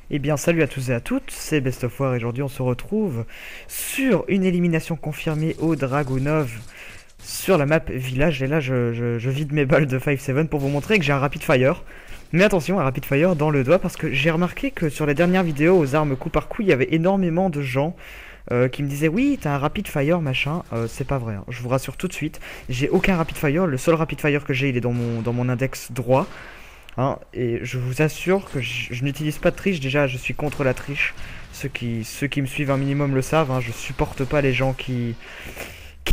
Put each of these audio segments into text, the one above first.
Eh bien salut à tous et à toutes, c'est Best of War et aujourd'hui on se retrouve sur une élimination confirmée au Dragunov sur la map Village. Et là je vide mes balles de 5-7 pour vous montrer que j'ai un Rapid Fire. Mais attention, un Rapid Fire dans le doigt parce que j'ai remarqué que sur les dernières vidéos aux armes coup par coup, il y avait énormément de gens qui me disaient oui t'as un Rapid Fire machin. C'est pas vrai, hein. Je vous rassure tout de suite, j'ai aucun Rapid Fire, le seul Rapid Fire que j'ai il est dans mon index droit. Hein, et je vous assure que je n'utilise pas de triche. Déjà je suis contre la triche. Ceux qui me suivent un minimum le savent, hein. Je supporte pas les gens qui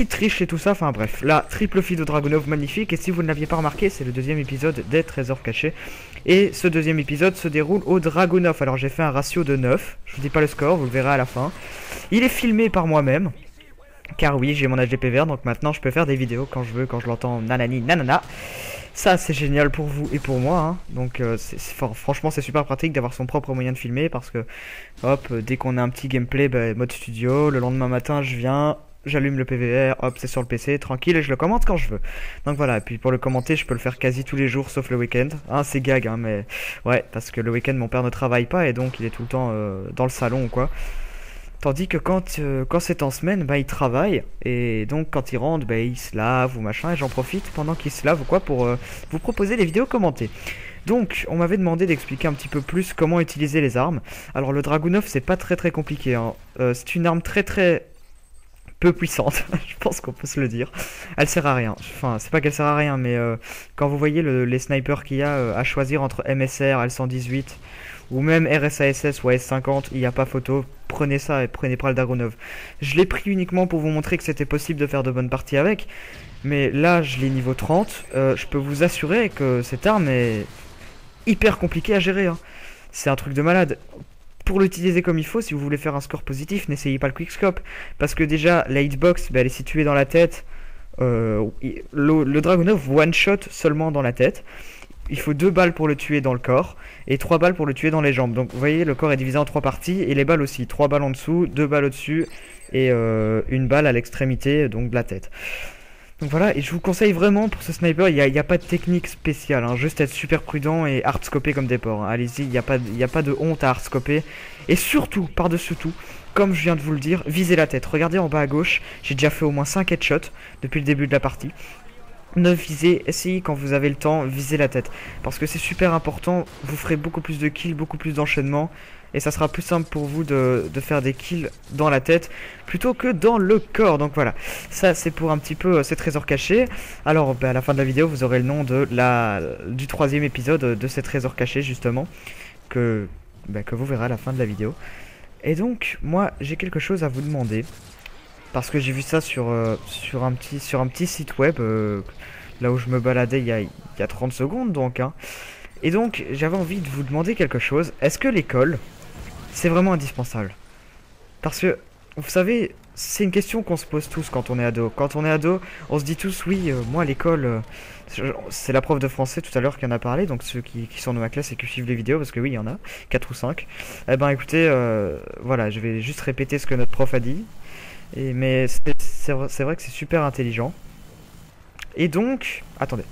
trichent et tout ça. Enfin bref, là triple feed au Dragunov magnifique. Et si vous ne l'aviez pas remarqué, c'est le deuxième épisode des trésors cachés. Et ce deuxième épisode se déroule au Dragunov. Alors j'ai fait un ratio de 9. Je vous dis pas le score, vous le verrez à la fin. Il est filmé par moi-même. Car oui, j'ai mon HDP vert, donc maintenant je peux faire des vidéos quand je veux, quand je l'entends nanani nanana. Ça c'est génial pour vous et pour moi, hein. Donc franchement c'est super pratique d'avoir son propre moyen de filmer parce que hop, dès qu'on a un petit gameplay, bah, mode studio, le lendemain matin je viens, j'allume le PVR, hop c'est sur le PC, tranquille et je le commente quand je veux. Donc voilà, et puis pour le commenter je peux le faire quasi tous les jours sauf le week-end. Hein, c'est gag, hein, mais ouais, parce que le week-end mon père ne travaille pas et donc il est tout le temps dans le salon ou quoi. Tandis que quand c'est en semaine, bah il travaille, et donc quand il rentre, bah il se lave ou machin, et j'en profite pendant qu'il se lave ou quoi pour vous proposer des vidéos commentées. Donc, on m'avait demandé d'expliquer un petit peu plus comment utiliser les armes. Alors le Dragunov, c'est pas très compliqué, hein. C'est une arme très peu puissante, je pense qu'on peut se le dire. Elle sert à rien, enfin c'est pas qu'elle sert à rien, mais quand vous voyez les snipers qu'il y a à choisir entre MSR, L118 ou même RSASS ou AS50, il n'y a pas photo, prenez ça et prenez pas le Dragunov. Je l'ai pris uniquement pour vous montrer que c'était possible de faire de bonnes parties avec, mais là je l'ai niveau 30, je peux vous assurer que cette arme est hyper compliquée à gérer, hein. C'est un truc de malade. Pour l'utiliser comme il faut, si vous voulez faire un score positif, n'essayez pas le quickscope, parce que déjà la hitbox, bah, elle est située dans la tête. Le Dragunov one shot seulement dans la tête. Il faut 2 balles pour le tuer dans le corps et 3 balles pour le tuer dans les jambes. Donc vous voyez, le corps est divisé en 3 parties et les balles aussi. 3 balles en dessous, 2 balles au-dessus et une balle à l'extrémité, donc de la tête. Donc voilà, et je vous conseille vraiment pour ce sniper, il n'y a pas de technique spéciale, hein, juste être super prudent et hardscoper comme des porcs, hein. Allez-y, il n'y a pas de honte à hardscoper. Et surtout, par-dessus tout, comme je viens de vous le dire, visez la tête. Regardez en bas à gauche, j'ai déjà fait au moins 5 headshots depuis le début de la partie. Ne visez, essayez quand vous avez le temps, visez la tête. Parce que c'est super important, vous ferez beaucoup plus de kills, beaucoup plus d'enchaînements. Et ça sera plus simple pour vous de faire des kills dans la tête plutôt que dans le corps. Donc voilà, ça c'est pour un petit peu ces trésors cachés. Alors bah, à la fin de la vidéo vous aurez le nom du 3e épisode de ces trésors cachés justement. Que vous verrez à la fin de la vidéo. Et donc moi j'ai quelque chose à vous demander. Parce que j'ai vu ça sur un petit site web, là où je me baladais il y a 30 secondes donc, hein. Et donc j'avais envie de vous demander quelque chose. Est-ce que l'école, c'est vraiment indispensable? Parce que, vous savez, c'est une question qu'on se pose tous quand on est ado. Quand on est ado, on se dit tous, oui, moi l'école, c'est la prof de français tout à l'heure qui en a parlé, donc ceux qui sont dans ma classe et qui suivent les vidéos, parce que oui, il y en a, 4 ou 5. Eh ben écoutez, voilà, je vais juste répéter ce que notre prof a dit. Mais c'est vrai que c'est super intelligent. Et donc, attendez.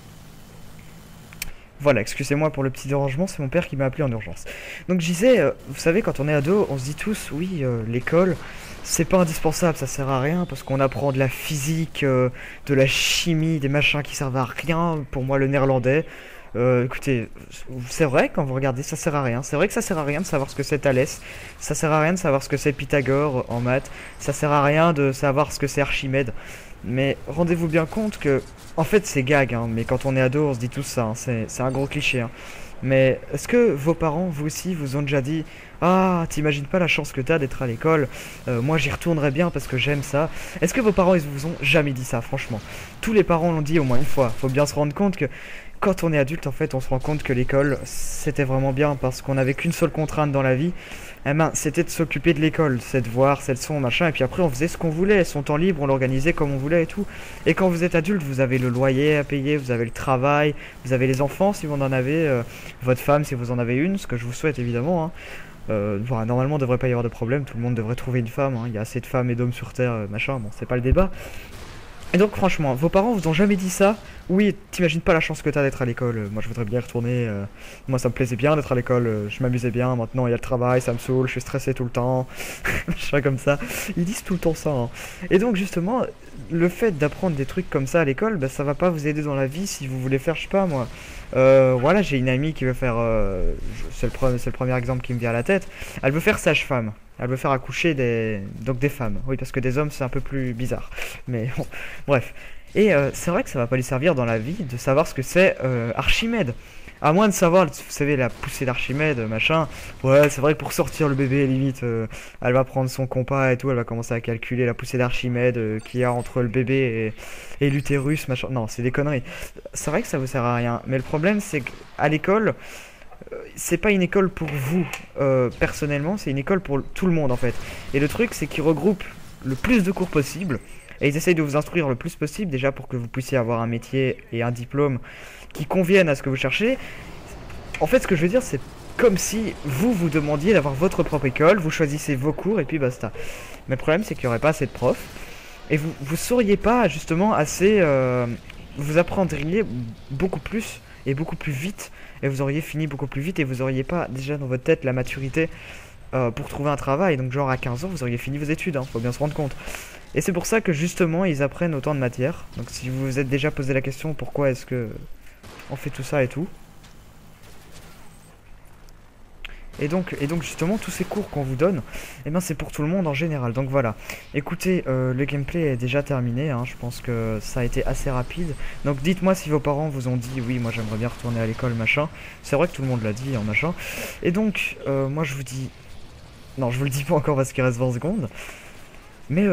Voilà, excusez-moi pour le petit dérangement, c'est mon père qui m'a appelé en urgence. Donc je disais, vous savez, quand on est ado, on se dit tous, oui, l'école, c'est pas indispensable, ça sert à rien, parce qu'on apprend de la physique, de la chimie, des machins qui servent à rien, pour moi le néerlandais. Écoutez, c'est vrai, quand vous regardez, ça sert à rien. C'est vrai que ça sert à rien de savoir ce que c'est Thalès. Ça sert à rien de savoir ce que c'est Pythagore en maths. Ça sert à rien de savoir ce que c'est Archimède. Mais rendez-vous bien compte que, en fait, c'est gag, hein, mais quand on est ado, on se dit tout ça, hein, c'est un gros cliché, hein. Mais est-ce que vos parents, vous aussi, vous ont déjà dit ah, t'imagines pas la chance que t'as d'être à l'école, moi j'y retournerai bien parce que j'aime ça. Est-ce que vos parents, ils vous ont jamais dit ça, franchement? Tous les parents l'ont dit au moins une fois. Faut bien se rendre compte que quand on est adulte, en fait, on se rend compte que l'école, c'était vraiment bien parce qu'on n'avait qu'une seule contrainte dans la vie. Eh ben, c'était de s'occuper de l'école, ses devoirs, ses leçons, machin, et puis après on faisait ce qu'on voulait, son temps libre, on l'organisait comme on voulait et tout. Et quand vous êtes adulte, vous avez le loyer à payer, vous avez le travail, vous avez les enfants si vous en avez, votre femme si vous en avez une, ce que je vous souhaite évidemment, hein. Voilà, normalement, il devrait pas y avoir de problème, tout le monde devrait trouver une femme, hein. Il y a assez de femmes et d'hommes sur Terre, machin, bon, c'est pas le débat. Et donc franchement, vos parents vous ont jamais dit ça? Oui, t'imagines pas la chance que t'as d'être à l'école. Moi je voudrais bien y retourner. Moi ça me plaisait bien d'être à l'école. Je m'amusais bien. Maintenant il y a le travail, ça me saoule, je suis stressé tout le temps. Je suis comme ça. Ils disent tout le temps ça, hein. Et donc justement, le fait d'apprendre des trucs comme ça à l'école, bah, ça va pas vous aider dans la vie si vous voulez faire, je sais pas moi. Voilà, j'ai une amie qui veut faire. C'est le premier exemple qui me vient à la tête. Elle veut faire sage-femme. Elle veut faire accoucher des femmes. Oui, parce que des hommes c'est un peu plus bizarre. Mais bon, bref. Et c'est vrai que ça va pas lui servir dans la vie de savoir ce que c'est Archimède. À moins de savoir, vous savez, la poussée d'Archimède, machin. Ouais, c'est vrai que pour sortir le bébé, limite, elle va prendre son compas et tout, elle va commencer à calculer la poussée d'Archimède qu'il y a entre le bébé et l'utérus, machin. Non, c'est des conneries. C'est vrai que ça vous sert à rien. Mais le problème, c'est qu'à l'école, c'est pas une école pour vous personnellement, c'est une école pour tout le monde en fait. Et le truc, c'est qu'ils regroupent le plus de cours possible. Et ils essayent de vous instruire le plus possible, déjà pour que vous puissiez avoir un métier et un diplôme qui conviennent à ce que vous cherchez. En fait, ce que je veux dire, c'est comme si vous demandiez d'avoir votre propre école, vous choisissez vos cours et puis basta. Mais le problème, c'est qu'il n'y aurait pas assez de profs. Et vous sauriez pas justement assez... vous apprendriez beaucoup plus et beaucoup plus vite. Et vous auriez fini beaucoup plus vite et vous auriez pas déjà dans votre tête la maturité pour trouver un travail. Donc genre à 15 ans, vous auriez fini vos études, hein, faut bien se rendre compte. Et c'est pour ça que justement ils apprennent autant de matières. Donc si vous vous êtes déjà posé la question pourquoi est-ce que on fait tout ça et tout. Et donc justement tous ces cours qu'on vous donne, eh ben c'est pour tout le monde en général. Donc voilà. Écoutez, le gameplay est déjà terminé, hein. Je pense que ça a été assez rapide. Donc dites-moi si vos parents vous ont dit oui moi j'aimerais bien retourner à l'école machin. C'est vrai que tout le monde l'a dit, hein, machin. Et donc moi je vous dis... Non je vous le dis pas encore parce qu'il reste 20 secondes. Mais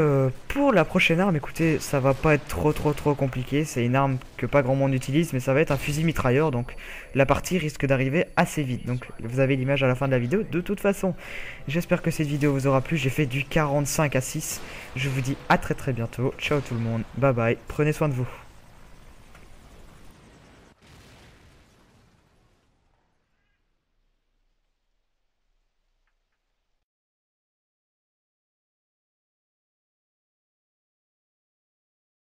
pour la prochaine arme, écoutez, ça va pas être trop compliqué. C'est une arme que pas grand monde utilise, mais ça va être un fusil mitrailleur. Donc la partie risque d'arriver assez vite. Donc vous avez l'image à la fin de la vidéo. De toute façon, j'espère que cette vidéo vous aura plu. J'ai fait du 45 à 6. Je vous dis à très bientôt. Ciao tout le monde. Bye bye. Prenez soin de vous.